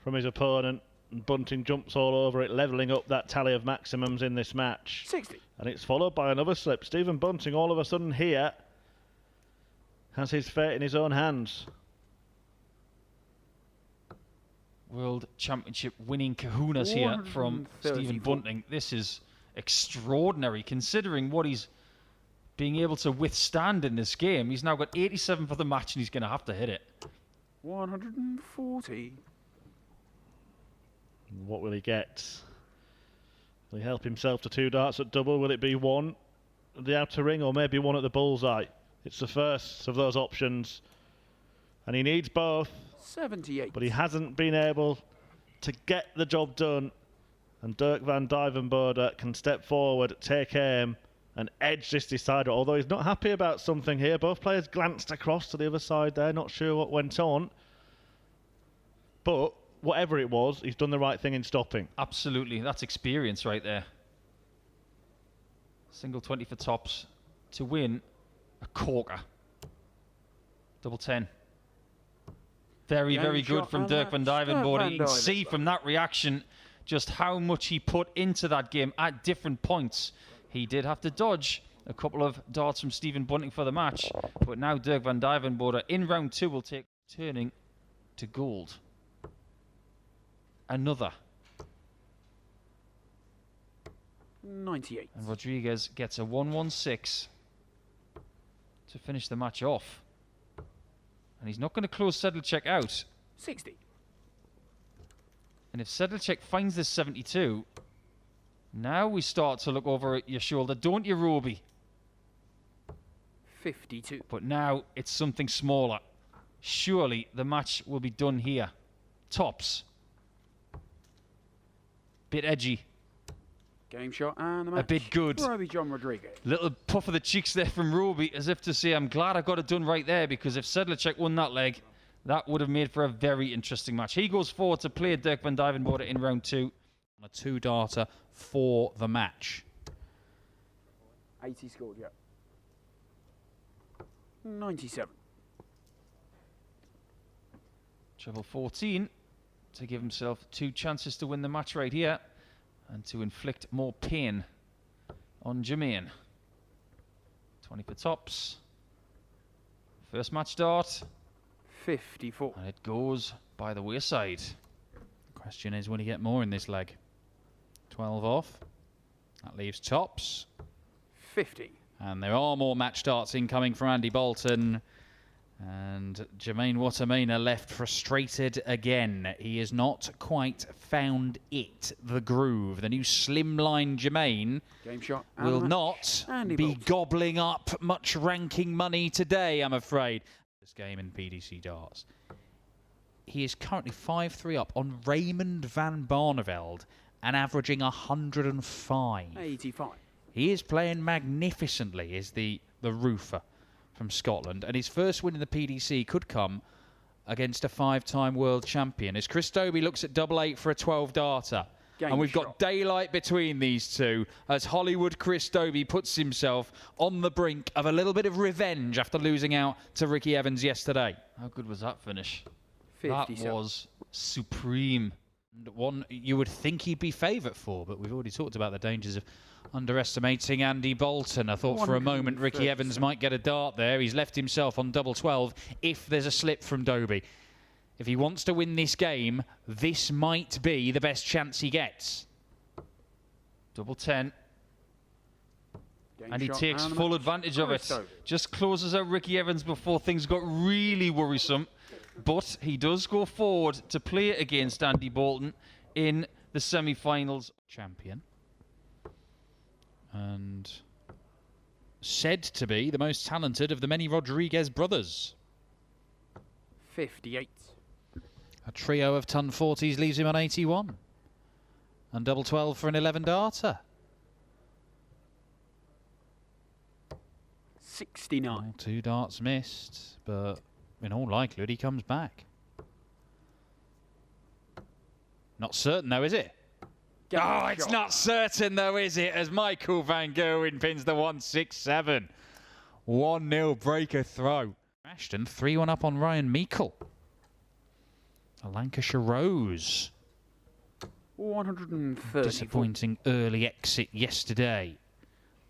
from his opponent. And Bunting jumps all over it, levelling up that tally of maximums in this match. 60. And it's followed by another slip. Stephen Bunting all of a sudden here has his fate in his own hands. World Championship winning kahunas here from Stephen Bunting. This is extraordinary considering what he's being able to withstand in this game. He's now got 87 for the match and he's going to have to hit it. 140. What will he get? Will he help himself to 2 darts at double? Will it be 1 at the outer ring or maybe 1 at the bullseye? It's the first of those options. And he needs both. 78. But he hasn't been able to get the job done. And Dirk van Duijvenbode can step forward, take aim, and edge this decider. Although he's not happy about something here. Both players glanced across to the other side there, not sure what went on. But whatever it was, he's done the right thing in stopping. Absolutely, that's experience right there. Single 20 for tops to win a corker. Double 10. Very, very good from Dirk van Duijvenbode. You can see from that reaction just how much he put into that game at different points. He did have to dodge a couple of darts from Stephen Bunting for the match, but now Dirk van Duijvenbode in round 2 will take turning to gold. Another. 98. And Rodriguez gets a 116 to finish the match off. And he's not going to close Sedlacek out. 60. And if Sedlacek finds this 72, now we start to look over at your shoulder, don't you, Roby? 52. But now it's something smaller. Surely the match will be done here. Tops. Bit edgy. Game shot and the match. A bit good. Roby John Rodriguez. Little puff of the cheeks there from Roby, as if to say, I'm glad I got it done right there, because if Sedlacek won that leg, that would have made for a very interesting match. He goes forward to play Dirk van Duijvenbode in round 2. A 2-darter for the match. 80 scored, yeah. 97. Treble 14 to give himself 2 chances to win the match right here and to inflict more pain on Jermaine. 20 for tops. First match dart. 54. And it goes by the wayside. The question is, will he get more in this leg? 12 off. That leaves tops. 50. And there are more match darts incoming from Andy Boulton. And Jermaine Wattimena left frustrated again. He has not quite found it, the groove. The new slimline Jermaine Game shot will not be gobbling up much ranking money today, I'm afraid. This game in PDC darts. He is currently 5-3 up on Raymond van Barneveld and averaging 105. 85. He is playing magnificently, is the roofer from Scotland, and his first win in the PDC could come against a 5-time world champion as Chris Dobey looks at double 8 for a 12-darter. And we've got daylight between these two as Hollywood Chris Dobey puts himself on the brink of a little bit of revenge after losing out to Ricky Evans yesterday. How good was that finish? 57. That was supreme. And one you would think he'd be favourite for, but we've already talked about the dangers of underestimating Andy Boulton. I thought for a moment Ricky Evans might get a dart there. He's left himself on double 12 if there's a slip from Dobey. If he wants to win this game, this might be the best chance he gets. Double 10. And he takes full advantage of it. Just closes out Ricky Evans before things got really worrisome. But he does go forward to play against Andy Boulton in the semi-finals. Champion. And said to be the most talented of the many Rodriguez brothers. 58. A trio of ton 40s leaves him on 81. And double 12 for an 11-darter. 69. Well, 2 darts missed, but in all likelihood he comes back. Not certain though, is it? Oh, it's not certain though, is it? As Michael van Gerwen pins the 167. 1-0 breaker throw. Ashton 3-1 up on Ryan Meikle. A Lancashire Rose. 130. Disappointing early exit yesterday,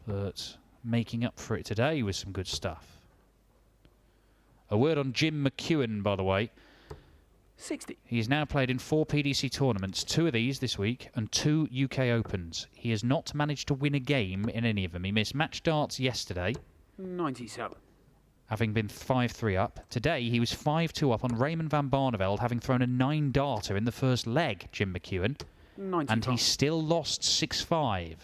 but making up for it today with some good stuff. A word on Jim McEwen, by the way. 60. He has now played in 4 PDC tournaments, 2 of these this week, and 2 UK Opens. He has not managed to win a game in any of them. He missed match darts yesterday, 97. having been 5-3 up. Today, he was 5-2 up on Raymond van Barneveld, having thrown a 9-darter in the first leg, Jim McEwen. 95. And he still lost 6-5.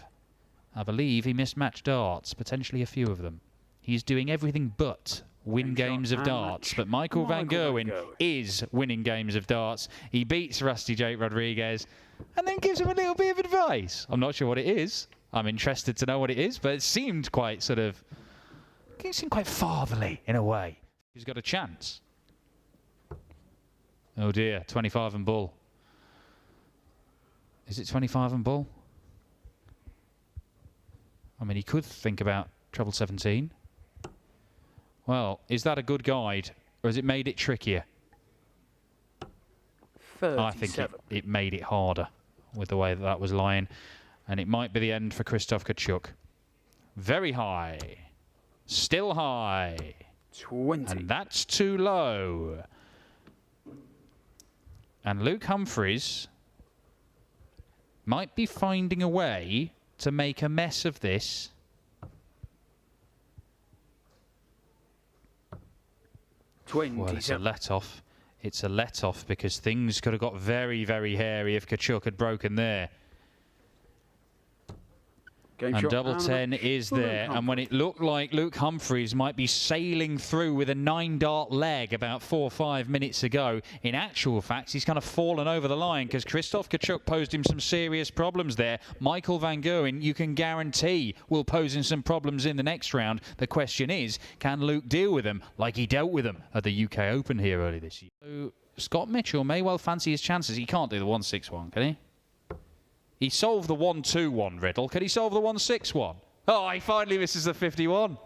I believe he missed match darts, potentially a few of them. He's doing everything but win games of darts. But Michael van Gerwen is winning games of darts. He beats Rusty Jake Rodriguez and then gives him a little bit of advice. I'm not sure what it is. I'm interested to know what it is, but it seemed quite sort of... It seemed quite fatherly in a way. He's got a chance. Oh dear, 25 and bull. Is it 25 and bull? I mean, he could think about treble 17. Well, is that a good guide, or has it made it trickier? 37. I think it made it harder with the way that was lying. And it might be the end for Krzysztof Kciuk. Very high. Still high. 20. And that's too low. And Luke Humphries might be finding a way to make a mess of this. Well, it's a let-off. It's a let-off because things could have got very, very hairy if Kciuk had broken there. And double 10 is there. And when it looked like Luke Humphries might be sailing through with a 9-dart leg about 4 or 5 minutes ago, in actual fact, he's kind of fallen over the line because Krzysztof Kciuk posed him some serious problems there. Michael van Gerwen, you can guarantee, will pose him some problems in the next round. The question is, can Luke deal with them like he dealt with them at the UK Open here early this year? So Scott Mitchell may well fancy his chances. He can't do the 1-6-1, can he? He solved the 1-2-1 riddle. Can he solve the 1-6-1? Oh, he finally misses the 51.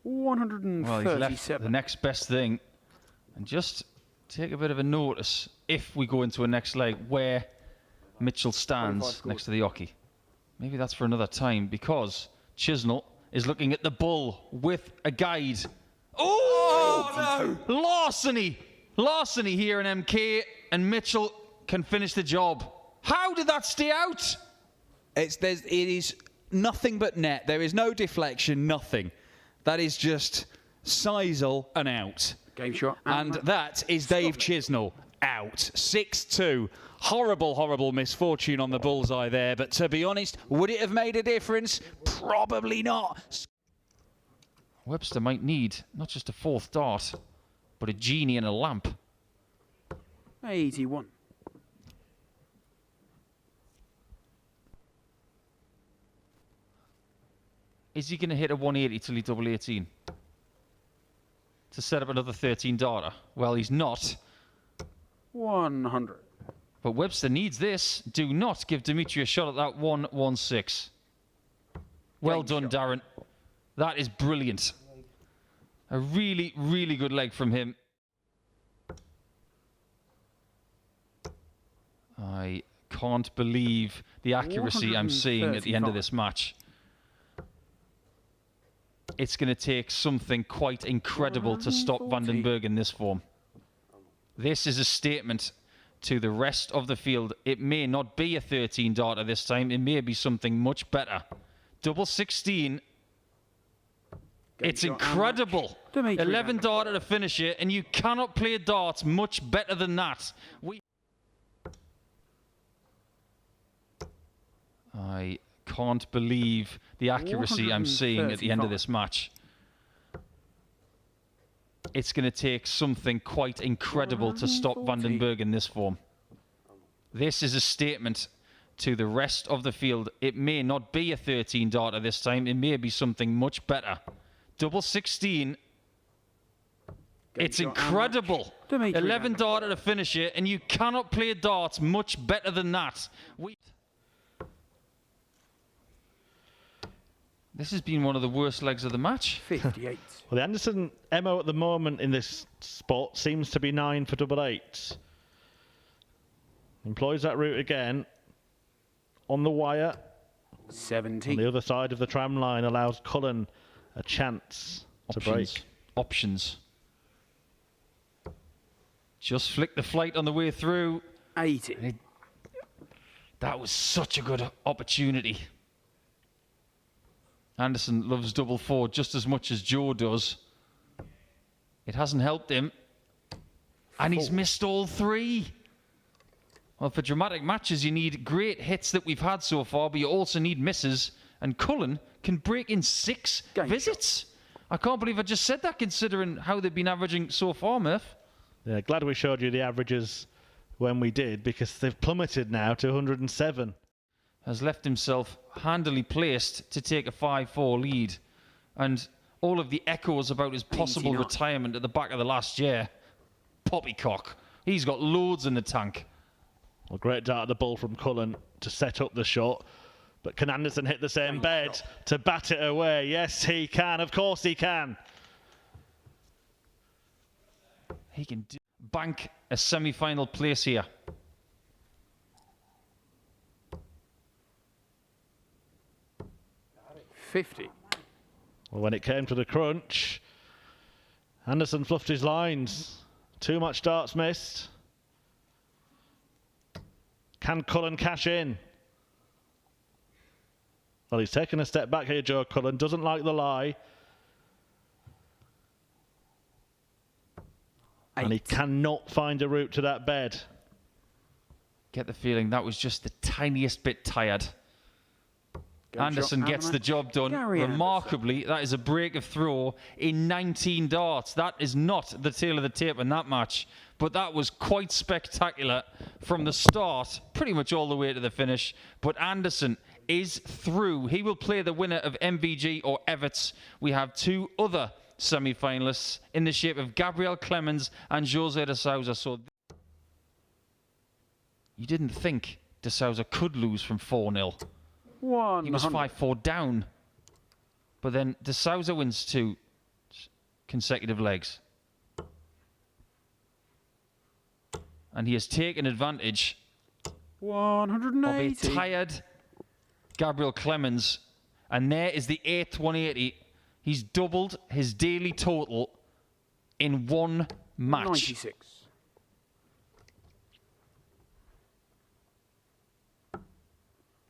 137. Well, he's left the next best thing. And just take a bit of a notice, if we go into a next leg, where Mitchell stands next to the hockey. Maybe that's for another time, because Chisnall is looking at the bull with a guide. Oh, no! Larceny here in MK, and Mitchell can finish the job. How did that stay out? It is nothing but net. There is no deflection, nothing. That is just Seisel and out. Game shot. And that is Dave Chisnall out. 6-2. Horrible, horrible misfortune on the bullseye there. But to be honest, would it have made a difference? Probably not. Webster might need not just a 4th dart, but a genie and a lamp. 81. Is he going to hit a 180 till he double 18? To set up another 13-darter? Well, he's not. 100. But Webster needs this. Do not give Dimitri a shot at that 1-1-6. Well done, Darren. That is brilliant. A really, really good leg from him. I can't believe the accuracy I'm seeing at the end of this match. It's going to take something quite incredible to stop Vandenberg in this form. This is a statement to the rest of the field. It may not be a 13-darter this time. It may be something much better. Double 16. It's incredible. 11-darter to finish it, and you cannot play darts much better than that. I can't believe the accuracy I'm seeing at the end of this match. It's going to take something quite incredible to stop Vandenberg in this form. This is a statement to the rest of the field. It may not be a 13-darter this time. It may be something much better. Double 16. It's incredible. 11-darter to finish it, and you cannot play darts much better than that. This has been one of the worst legs of the match. 58. Well, the Anderson MO at the moment in this spot seems to be 9 for double 8. Employs that route again. On the wire. 70. On the other side of the tram line allows Cullen a chance to break. Options. Just flick the flight on the way through. 80. That was such a good opportunity. Anderson loves double 4 just as much as Joe does. It hasn't helped him. And he's missed all 3. Well, for dramatic matches, you need great hits that we've had so far, but you also need misses. And Cullen can break in 6 visits. I can't believe I just said that, considering how they've been averaging so far, Murph. Yeah, glad we showed you the averages when we did, because they've plummeted now to 107. Has left himself handily placed to take a 5-4 lead. And all of the echoes about his possible 89. retirement at the back of the last year. Poppycock. He's got loads in the tank. Well, great dart at the ball from Cullen to set up the shot. But can Anderson hit the same bed to bat it away? Yes, he can. Of course he can. He can bank a semi-final place here. $50. Well, when it came to the crunch, Anderson fluffed his lines. Too much darts missed. Can Cullen cash in? Well, he's taken a step back here, Joe Cullen. Doesn't like the lie. And he cannot find a route to that bed. Get the feeling that was just the tiniest bit tired. Anderson gets the job done. Remarkably, that is a break of throw in 19 darts. That is not the tail of the tape in that match, but that was quite spectacular from the start, pretty much all the way to the finish. But Anderson is through. He will play the winner of MVG or Everts. We have 2 other semi-finalists in the shape of Gabriel Clemens and Jose de Sousa. So you didn't think de Sousa could lose from 4-0. He was 5-4 down. But then de Sousa wins 2 consecutive legs. And he has taken advantage 180. of a tired Gabriel Clemens. And there is the 8th 180. He's doubled his daily total in 1 match. 96.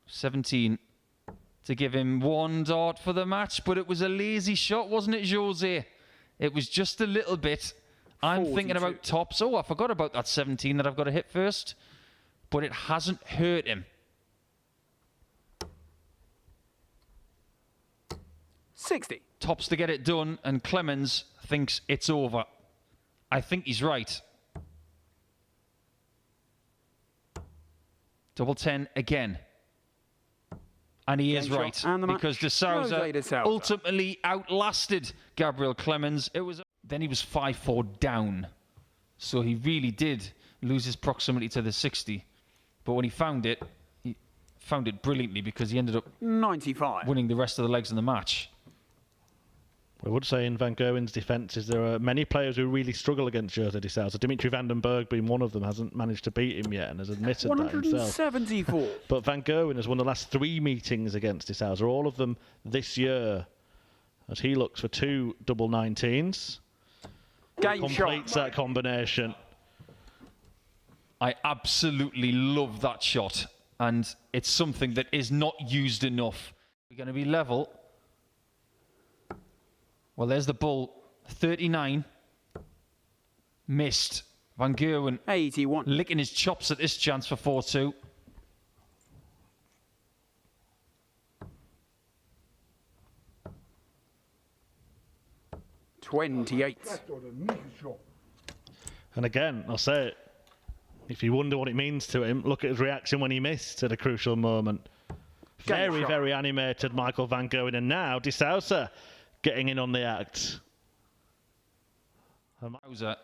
$17 to give him 1 dart for the match, but it was a lazy shot, wasn't it, Jose? It was just a little bit. I'm 42. thinking about tops. Oh, I forgot about that 17 that I've got to hit first, but it hasn't hurt him. 60. Tops to get it done, and Clemens thinks it's over. I think he's right. Double 10 again. And he is right, because de Sousa ultimately outlasted Gabriel Clemens. Then he was 5-4 down. So he really did lose his proximity to the 60. But when he found it brilliantly, because he ended up 95. winning the rest of the legs in the match. I would say in Van Gerwen's defences, there are many players who really struggle against Jose de Sousa. Dimitri van den Bergh being one of them, hasn't managed to beat him yet and has admitted that himself. 174. But Van Gerwen has won the last 3 meetings against de Sousa, all of them this year, as he looks for 2 double 19s. Completes that combination. I absolutely love that shot, and it's something that is not used enough. We're going to be level. Well, there's the bull. 39. Missed. Van Gerwen 81. licking his chops at this chance for 4-2. $28. And again, I'll say it, if you wonder what it means to him, look at his reaction when he missed at a crucial moment. Very, very animated, Michael Van Gerwen. And now de Sousa getting in on the act. Sousa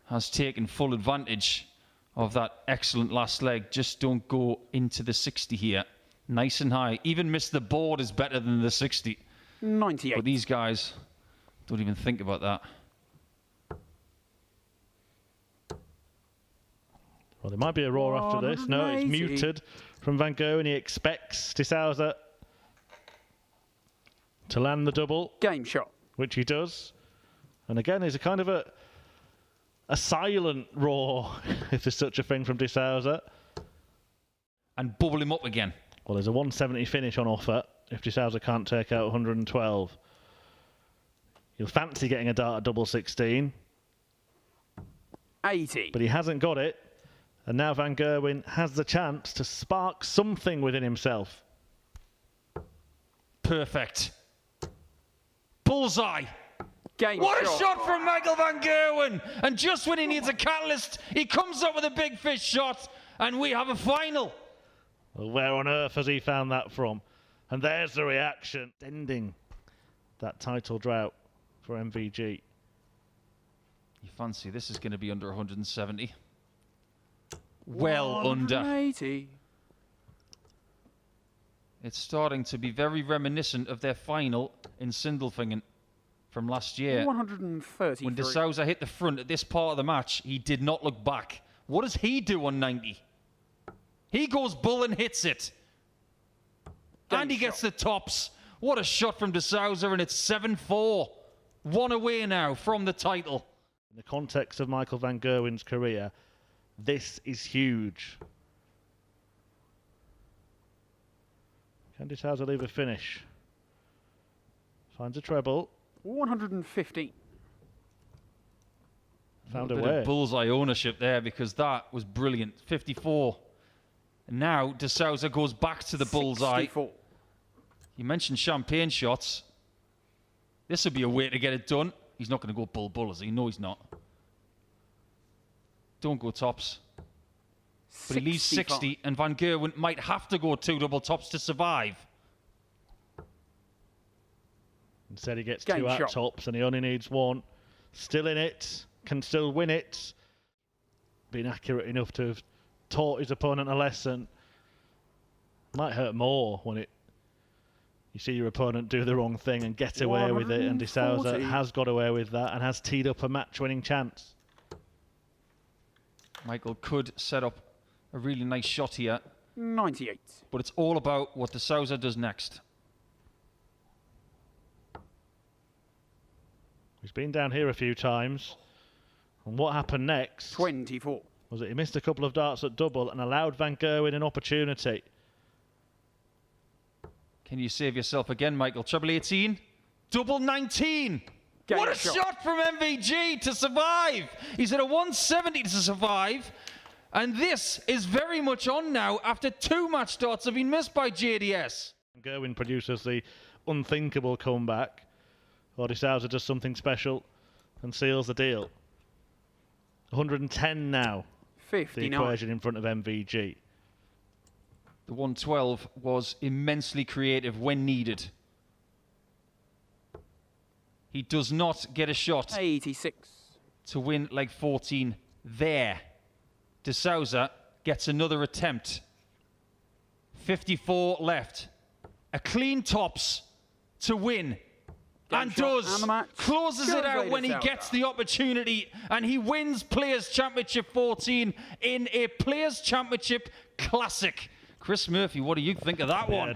has taken full advantage of that excellent last leg. Just don't go into the 60 here. Nice and high. Even miss the board is better than the 60. 98. But these guys don't even think about that. Well, there might be a roar after this. No, it's 180. muted from Van Gerwen. He expects Sousa to land the double, Game shot. which he does. And again, there's a kind of a silent roar, if there's such a thing, from Sousa. And bubble him up again. Well, there's a 170 finish on offer if Sousa can't take out 112. He'll fancy getting a dart at double 16, 80. but he hasn't got it. And now Van Gerwen has the chance to spark something within himself. Perfect. Bullseye. Game What shot. a shot from Michael Van Gerwen! And just when he needs a catalyst, he comes up with a big fish shot, and we have a final. Well, where on earth has he found that from? And there's the reaction. Ending that title drought for MVG. You fancy this is going to be under 170? Well under. 180. It's starting to be very reminiscent of their final in Sindelfingen from last year. 133. When Sousa hit the front at this part of the match, he did not look back. What does he do on 90? He goes bull and hits it. And he gets the tops. What a shot from Sousa, and it's 7-4. One away now from the title. In the context of Michael Van Gerwen's career, this is huge. Can Sousa leave a finish? Finds a treble. 115. Found a a bit way. of bullseye ownership there, because that was brilliant. 54. And now Sousa goes back to the bullseye. 64. You mentioned champagne shots. This would be a way to get it done. He's not going to go bull, is he? No, he's not. Don't go tops. But he leaves 60, and Van Gerwen might have to go 2 double tops to survive. Instead he gets Game 2 out shot. tops and he only needs 1. Still in it. Can still win it. Being accurate enough to have taught his opponent a lesson. Might hurt more when you see your opponent do the wrong thing and get away with it. And Sousa 140. has got away with that and has teed up a match-winning chance. Michael could set up a really nice shot here, 98. but it's all about what Sousa does next. He's been down here a few times. And what happened next 24. was that he missed a couple of darts at double and allowed Van Gerwen an opportunity. Can you save yourself again, Michael? Treble 18, double 19. Game What a shot. shot from MVG to survive. He's at a 170 to survive. And this is very much on now after 2 match darts have been missed by JDS. Gerwen produces the unthinkable comeback. Or Sousa does something special and seals the deal. 110 now, the 59. equation in front of MVG. The 112 was immensely creative when needed. He does not get a shot 86. to win leg 14 there. Sousa gets another attempt. 54 left. A clean tops to win. And shot does. and the match. Closes it out when he Sousa. gets the opportunity. And he wins Players' Championship 14 in a Players' Championship Classic. Chris Murphy, what do you think of that one? Yeah,